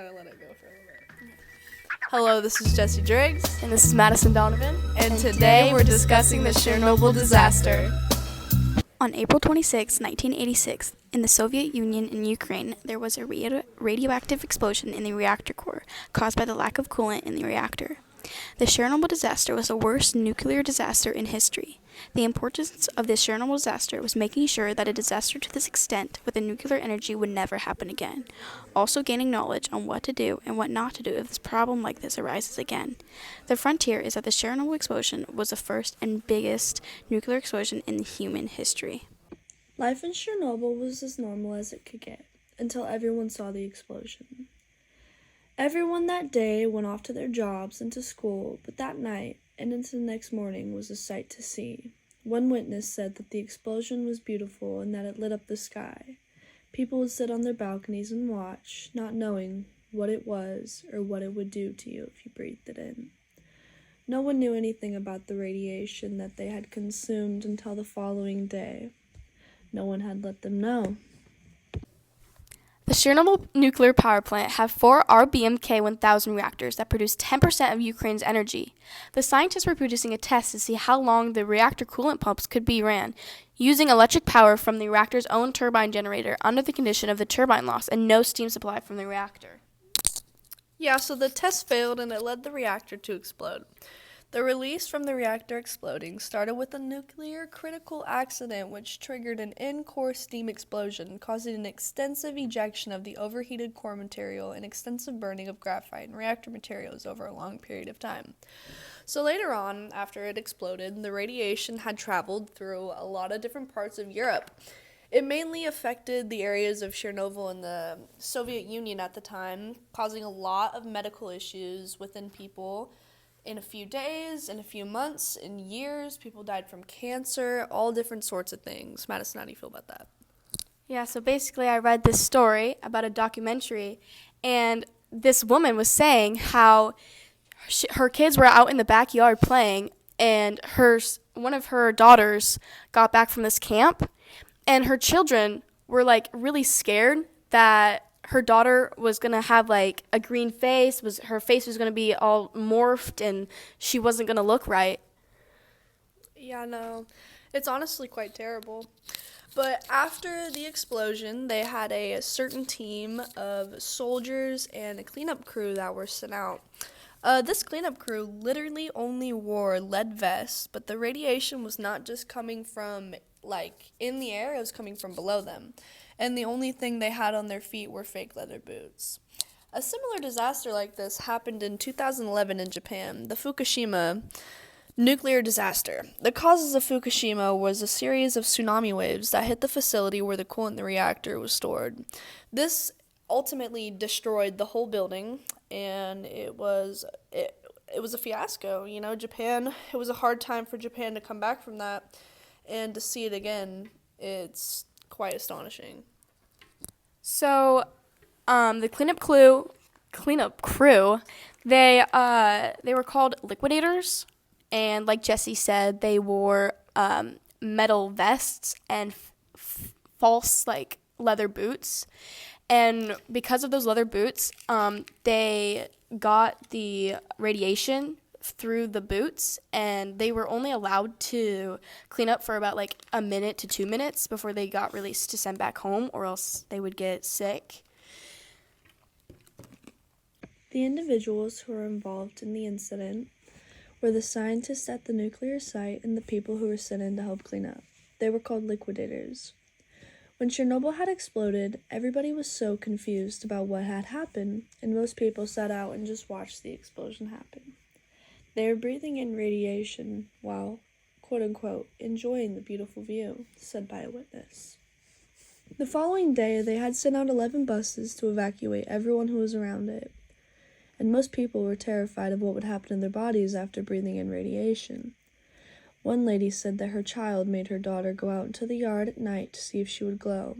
gotta let it go for a little bit. Hello, this is Jesse Driggs. And this is Madison Donovan. And today we're discussing the Chernobyl disaster. On April 26, 1986, in the Soviet Union in Ukraine, there was a radioactive explosion in the reactor core caused by the lack of coolant in the reactor. The Chernobyl disaster was the worst nuclear disaster in history. The importance of this Chernobyl disaster was making sure that a disaster to this extent with a nuclear energy would never happen again, also gaining knowledge on what to do and what not to do if this problem like this arises again. The frontier is that the Chernobyl explosion was the first and biggest nuclear explosion in human history. Life in Chernobyl was as normal as it could get, until everyone saw the explosion. Everyone that day went off to their jobs and to school, but that night and into the next morning was a sight to see. One witness said that the explosion was beautiful and that it lit up the sky. People would sit on their balconies and watch, not knowing what it was or what it would do to you if you breathed it in. No one knew anything about the radiation that they had consumed until the following day. No one had let them know. The Chernobyl nuclear power plant had 4 RBMK-1000 reactors that produced 10% of Ukraine's energy. The scientists were producing a test to see how long the reactor coolant pumps could be ran, using electric power from the reactor's own turbine generator under the condition of the turbine loss and no steam supply from the reactor. Yeah, so the test failed and it led the reactor to explode. The release from the reactor exploding started with a nuclear critical accident which triggered an in-core steam explosion, causing an extensive ejection of the overheated core material and extensive burning of graphite and reactor materials over a long period of time. So later on, after it exploded, the radiation had traveled through a lot of different parts of Europe. It mainly affected the areas of Chernobyl and the Soviet Union at the time, causing a lot of medical issues within people. In a few days, in a few months, in years, people died from cancer, all different sorts of things. Madison, how do you feel about that? Yeah, so basically I read this story about a documentary, and this woman was saying how her kids were out in the backyard playing, and one of her daughters got back from this camp, and her children were like really scared that her daughter was going to have like a green face, her face was going to be all morphed and she wasn't going to look right. Yeah, no, it's honestly quite terrible. But after the explosion, they had a certain team of soldiers and a cleanup crew that were sent out. This cleanup crew literally only wore lead vests, but the radiation was not just coming from like in the air, it was coming from below them. And the only thing they had on their feet were fake leather boots. A similar disaster like this happened in 2011 in Japan, the Fukushima nuclear disaster. The causes of Fukushima was a series of tsunami waves that hit the facility where the coolant in the reactor was stored. This ultimately destroyed the whole building, and it was a fiasco. You know, Japan, it was a hard time for Japan to come back from that, and to see it again, it's quite astonishing. So, the cleanup crew, they were called liquidators, and like Jesse said, they wore metal vests and false like leather boots. And because of those leather boots, they got the radiation through the boots, and they were only allowed to clean up for about like a minute to 2 minutes before they got released to send back home, or else they would get sick. The individuals who were involved in the incident were the scientists at the nuclear site and the people who were sent in to help clean up. They were called liquidators. When Chernobyl had exploded, everybody was so confused about what had happened, and most people sat out and just watched the explosion happen. They were breathing in radiation while, quote-unquote, enjoying the beautiful view, said by a witness. The following day, they had sent out 11 buses to evacuate everyone who was around it, and most people were terrified of what would happen to their bodies after breathing in radiation. One lady said that her child made her daughter go out into the yard at night to see if she would glow,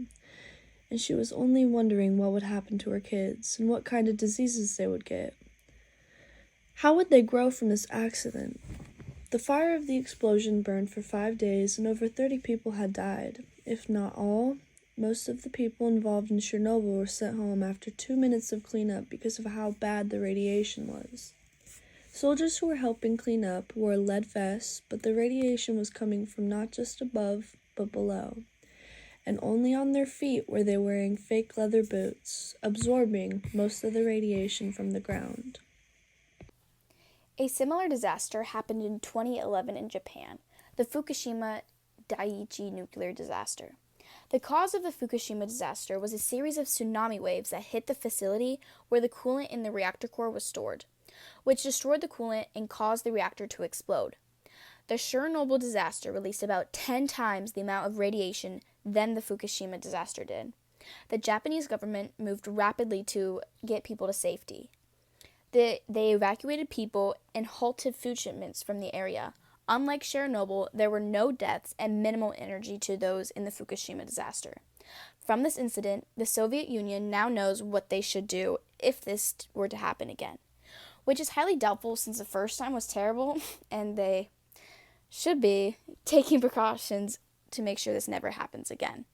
and she was only wondering what would happen to her kids and what kind of diseases they would get. How would they grow from this accident? The fire of the explosion burned for 5 days, and over 30 people had died, if not all, Most of the people involved in Chernobyl were sent home after 2 minutes of cleanup because of how bad the radiation was. Soldiers who were helping clean up wore lead vests, but the radiation was coming from not just above, but below. And only on their feet were they wearing fake leather boots, absorbing most of the radiation from the ground. A similar disaster happened in 2011 in Japan, the Fukushima Daiichi nuclear disaster. The cause of the Fukushima disaster was a series of tsunami waves that hit the facility where the coolant in the reactor core was stored, which destroyed the coolant and caused the reactor to explode. The Chernobyl disaster released about 10 times the amount of radiation than the Fukushima disaster did. The Japanese government moved rapidly to get people to safety. They evacuated people and halted food shipments from the area. Unlike Chernobyl, there were no deaths and minimal energy to those in the Fukushima disaster. From this incident, the Soviet Union now knows what they should do if this were to happen again, which is highly doubtful since the first time was terrible, and they should be taking precautions to make sure this never happens again.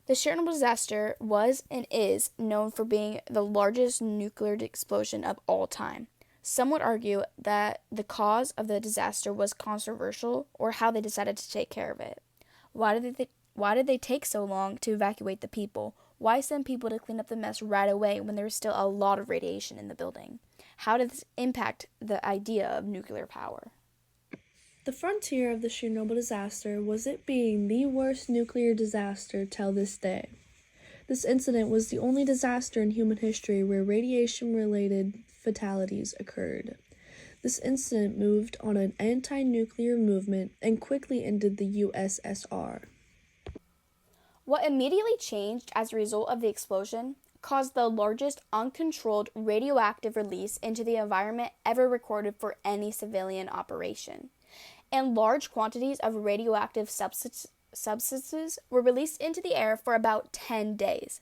The Chernobyl disaster was and is known for being the largest nuclear explosion of all time. Some would argue that the cause of the disaster was controversial, or how they decided to take care of it. Why did they take so long to evacuate the people? Why send people to clean up the mess right away when there was still a lot of radiation in the building? How did this impact the idea of nuclear power? The frontier of the Chernobyl disaster was it being the worst nuclear disaster till this day. This incident was the only disaster in human history where radiation-related fatalities occurred. This incident moved on an anti-nuclear movement and quickly ended the USSR. What immediately changed as a result of the explosion caused the largest uncontrolled radioactive release into the environment ever recorded for any civilian operation. And large quantities of radioactive substances were released into the air for about 10 days.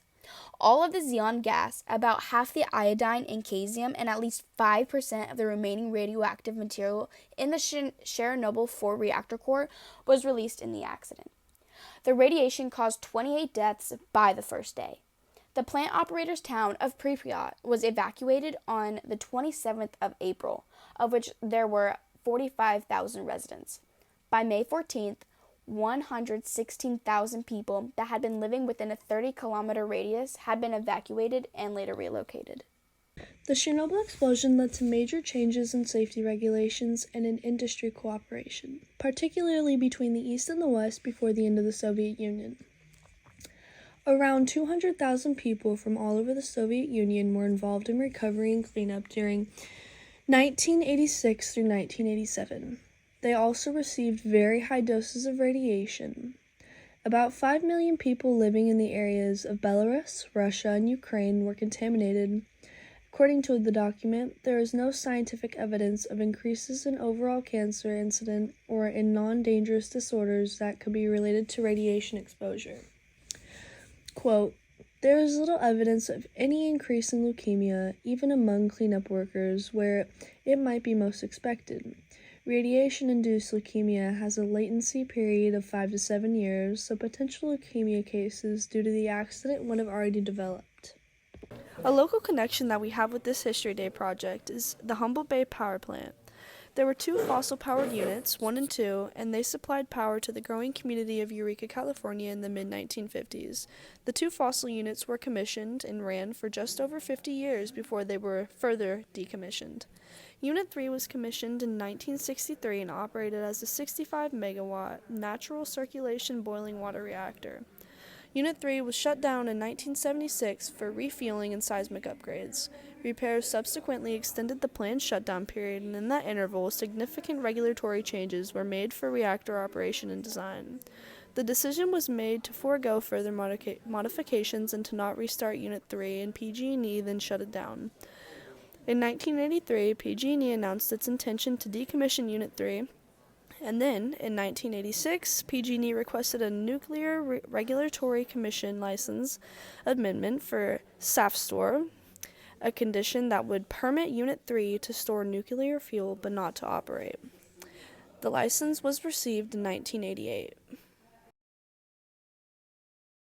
All of the xenon gas, about half the iodine and caesium, and at least 5% of the remaining radioactive material in the Chernobyl 4 reactor core was released in the accident. The radiation caused 28 deaths by the first day. The plant operator's town of Pripyat was evacuated on the 27th of April, of which there were 45,000 residents. By May 14th, 116,000 people that had been living within a 30-kilometer radius had been evacuated and later relocated. The Chernobyl explosion led to major changes in safety regulations and in industry cooperation, particularly between the East and the West before the end of the Soviet Union. Around 200,000 people from all over the Soviet Union were involved in recovery and cleanup during 1986 through 1987. They also received very high doses of radiation. About 5 million people living in the areas of Belarus, Russia, and Ukraine were contaminated. According to the document, there is no scientific evidence of increases in overall cancer incidence or in non-dangerous disorders that could be related to radiation exposure. Quote, there is little evidence of any increase in leukemia, even among cleanup workers, where it might be most expected. Radiation-induced leukemia has a latency period of 5 to 7 years, so potential leukemia cases due to the accident would have already developed. A local connection that we have with this History Day project is the Humboldt Bay Power Plant. There were 2 fossil-powered units, 1 and 2, and they supplied power to the growing community of Eureka, California in the mid-1950s. The 2 fossil units were commissioned and ran for just over 50 years before they were further decommissioned. Unit 3 was commissioned in 1963 and operated as a 65-megawatt natural circulation boiling water reactor. Unit 3 was shut down in 1976 for refueling and seismic upgrades. Repairs subsequently extended the planned shutdown period, and in that interval, significant regulatory changes were made for reactor operation and design. The decision was made to forego further modifications and to not restart Unit 3, and PG&E then shut it down. In 1983, PG&E announced its intention to decommission Unit 3, and then, in 1986, PG&E requested a Nuclear Regulatory Commission license amendment for SAFSTOR, a condition that would permit Unit 3 to store nuclear fuel but not to operate. The license was received in 1988.